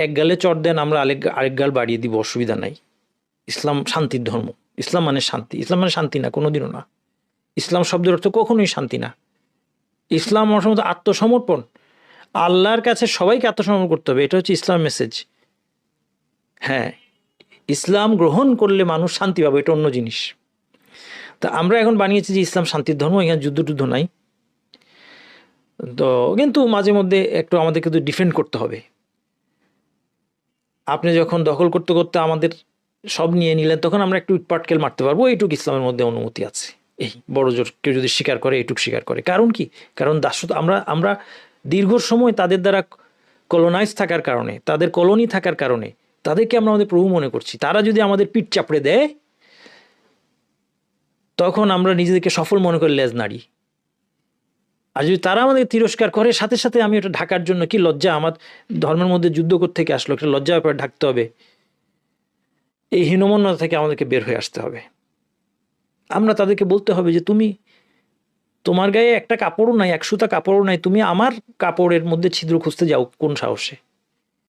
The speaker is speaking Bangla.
এক গালে চড় দেন, আমরা আরেক গাল বাড়িয়ে দিব, অসুবিধা নাই। ইসলাম শান্তির ধর্ম। ইসলাম মানে শান্তি। ইসলাম মানে শান্তি না, কোনোদিনও না। ইসলাম শব্দের অর্থ কখনোই শান্তি না। ইসলাম অসমত আত্মসমর্পণ। আল্লাহর কাছে সবাইকে আত্মসমর্পণ করতে হবে, এটা হচ্ছে ইসলাম মেসেজ। হ্যাঁ, ইসলাম গ্রহণ করলে মানুষ শান্তি পাবে, এটা অন্য জিনিস। তা আমরা এখন বানিয়েছি যে ইসলাম শান্তির ধর্ম, এখানে যুদ্ধ টুদ্ধ নাই। তো কিন্তু মাঝে মধ্যে একটু আমাদেরকে তো ডিফেন্ড করতে হবে। আপনি যখন দখল করতে করতে আমাদের সব নিয়ে নিলেন, তখন আমরা একটু ইটপাটকেল মারতে পারবো, এইটুকু ইসলামের মধ্যে অনুমতি আছে। এই বড় জোর কেউ যদি স্বীকার করে, এইটুকু স্বীকার করে। কারণ কি? কারণ দাসত্ব, আমরা দীর্ঘ সময় তাদের দ্বারা কলোনাইজ থাকার কারণে, তাদের কলোনি থাকার কারণে তাদেরকে আমরা আমাদের প্রভু মনে করছি। তারা যদি আমাদের পিঠ চাপড়ে দেয়, তখন আমরা নিজেদেরকে সফল মনে করি, লেজ নাড়ি। আর যদি তারা আমাদের তিরস্কার করে, সাথে সাথে আমি ওটা ঢাকার জন্য কি লজ্জা, আমার ধর্মের মধ্যে যুদ্ধ করতে থেকে আসলো, একটা লজ্জা ব্যাপারে ঢাকতে হবে, এই হীনমন্যতা থেকে আমাদেরকে বের হয়ে আসতে হবে। আমরা তাদেরকে বলতে হবে যে তোমার গায়ে একটা কাপড়ও নাই, এক সুতা কাপড়ও নাই, তুমি আমার কাপড়ের মধ্যে ছিদ্র খুঁজতে যাও কোন সাহসে?